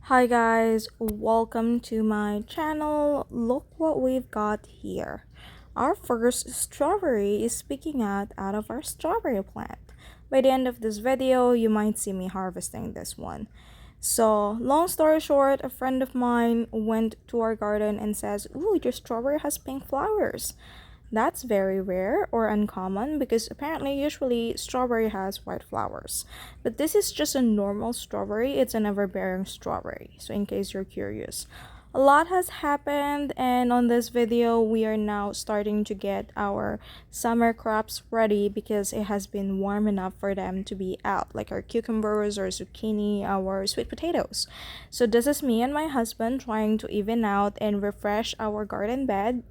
Hi guys, welcome to my channel. Look what we've got here. Our first strawberry is peeking out of our strawberry plant. By the end of this video, you might see me harvesting this one. So, long story short, a friend of mine went to our garden and says, "Ooh, your strawberry has pink flowers." That's very rare or uncommon because apparently usually strawberry has white flowers. But this is just a normal strawberry. It's an ever-bearing strawberry. So in case you're curious. A lot has happened, and on this video we are now starting to get our summer crops ready because it has been warm enough for them to be out, like our cucumbers or zucchini, our sweet potatoes. So this is me and my husband trying to even out and refresh our garden bed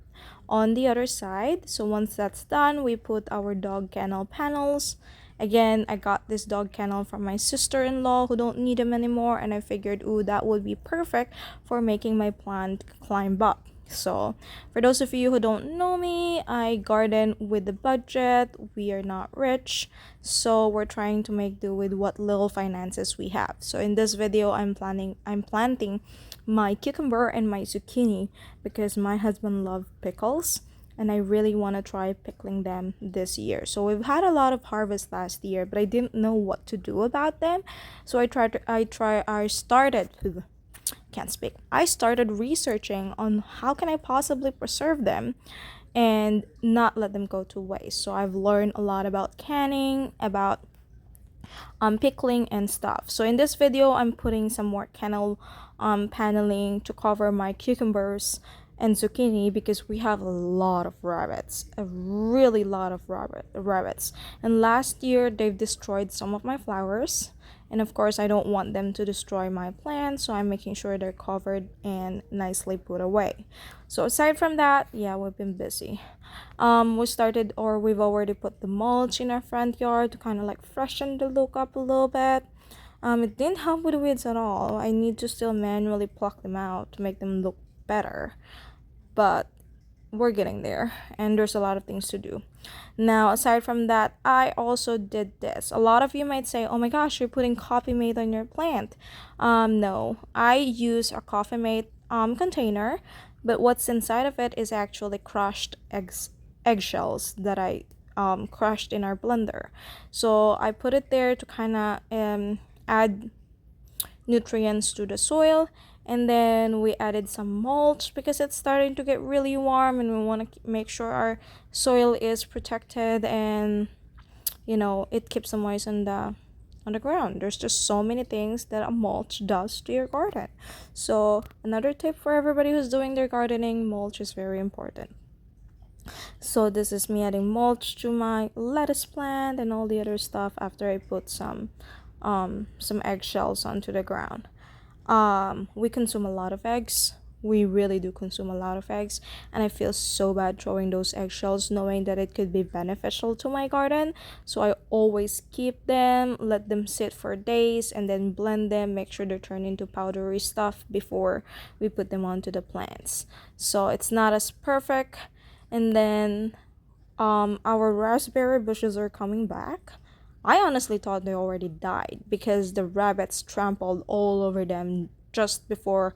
on the other side. So once that's done, we put our dog kennel panels. Again, I got this dog kennel from my sister-in-law who don't need them anymore, and I figured, ooh, that would be perfect for making my plant climb up. So, for those of you who don't know me, I garden with the budget. We are not rich, so we're trying to make do with what little finances we have. So, in this video, I'm planting my cucumber and my zucchini because my husband loves pickles and I really want to try pickling them this year. So we've had a lot of harvest last year, but I didn't know what to do about them. So I started researching on how can I possibly preserve them and not let them go to waste. So I've learned a lot about canning, about pickling and stuff. So in this video, I'm putting some more kennel paneling to cover my cucumbers and zucchini because we have a lot of rabbits, a really lot of rabbits. And last year they've destroyed some of my flowers, and of course I don't want them to destroy my plants, so I'm making sure they're covered and nicely put away. So aside from that, yeah, we've been busy. We've already put the mulch in our front yard to kind of like freshen the look up a little bit. It didn't help with the weeds at all. I need to still manually pluck them out to make them look better, but we're getting there and there's a lot of things to do. Now, aside from that, I also did this. A lot of you might say, oh my gosh, you're putting coffee mate on your plant. No, I use a coffee mate container, but what's inside of it is actually crushed eggshells that I crushed in our blender. So I put it there to kind of add nutrients to the soil, and then we added some mulch because it's starting to get really warm and we want to make sure our soil is protected and it keeps the moist on the ground. There's just so many things that a mulch does to your garden. So another tip for everybody who's doing their gardening, mulch is very important. So this is me adding mulch to my lettuce plant and all the other stuff after I put some eggshells onto the ground. We consume a lot of eggs. We really do consume a lot of eggs, and I feel so bad throwing those eggshells knowing that it could be beneficial to my garden. So I always keep them, let them sit for days, and then blend them, make sure they're turned into powdery stuff before we put them onto the plants. So it's not as perfect. And then our raspberry bushes are coming back. I honestly thought they already died because the rabbits trampled all over them just before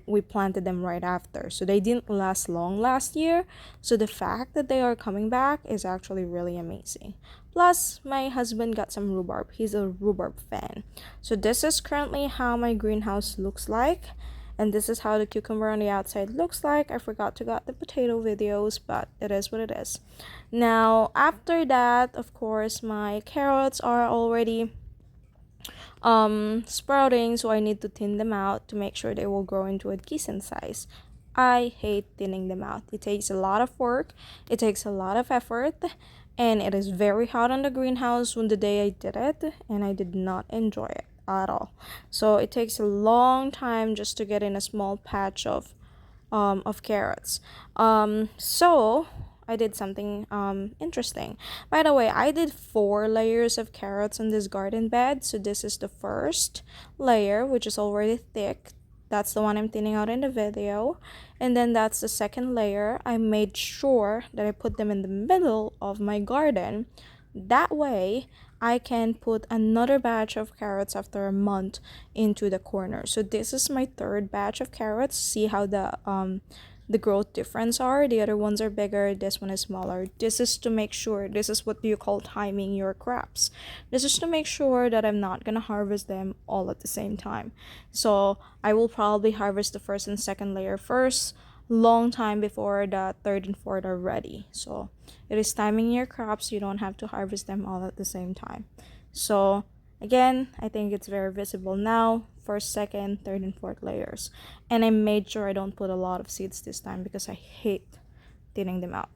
we planted them right after. So they didn't last long last year. So the fact that they are coming back is actually really amazing. Plus, my husband got some rhubarb. He's a rhubarb fan. So this is currently how my greenhouse looks like. And this is how the cucumber on the outside looks like. I forgot to get the potato videos, but it is what it is. Now, after that, of course, my carrots are already sprouting, so I need to thin them out to make sure they will grow into a decent size. I hate thinning them out. It takes a lot of work, it takes a lot of effort, and it is very hot on the greenhouse when the day I did it, and I did not enjoy it at all. So it takes a long time just to get in a small patch of carrots. So I did something interesting. By the way, I did 4 layers of carrots on this garden bed. So this is the first layer, which is already thick. That's the one I'm thinning out in the video. And then that's the second layer. I made sure that I put them in the middle of my garden. That way, I can put another batch of carrots after a month into the corner. So this is my third batch of carrots. See how the growth difference are. The other ones are bigger, this one is smaller. This is to make sure, this is what you call timing your crops. This is to make sure that I'm not gonna harvest them all at the same time. So I will probably harvest the first and second layer first, long time before the third and fourth are ready. So it is timing your crops. You don't have to harvest them all at the same time. So again, I think it's very visible now. First, second, third, and fourth layers. And I made sure I don't put a lot of seeds this time because I hate thinning them out.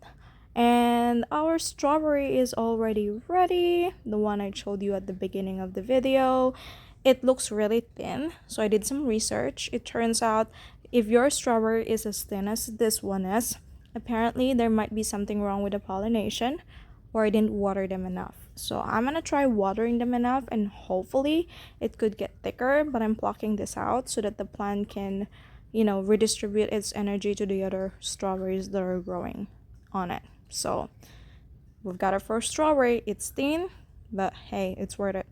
And our strawberry is already ready. The one I showed you at the beginning of the video. It looks really thin. So I did some research. It turns out if your strawberry is as thin as this one is, apparently there might be something wrong with the pollination, or I didn't water them enough. So I'm gonna try watering them enough and hopefully it could get thicker, but I'm plucking this out so that the plant can, redistribute its energy to the other strawberries that are growing on it. So we've got our first strawberry. It's thin, but hey, it's worth it.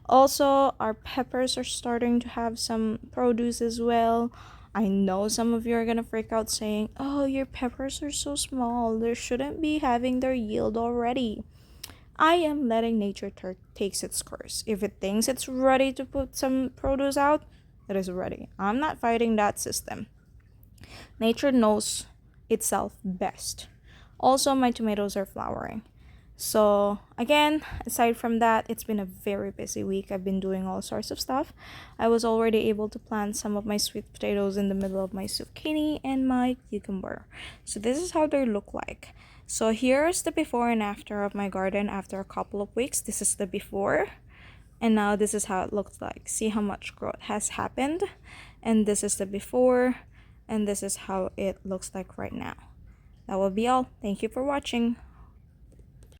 Also, our peppers are starting to have some produce as well. I know some of you are gonna freak out saying, oh, your peppers are so small, they shouldn't be having their yield already. I am letting nature takes its course. If it thinks it's ready to put some produce out, it is ready. I'm not fighting that system. Nature knows itself best. Also, my tomatoes are flowering. So again, aside from that, it's been a very busy week. I've been doing all sorts of stuff. I was already able to plant some of my sweet potatoes in the middle of my zucchini and my cucumber. So this is how they look like. So here's the before and after of my garden after a couple of weeks. This is the before, and now this is how it looks like. See how much growth has happened, and this is the before, and this is how it looks like right now. That will be all. Thank you for watching.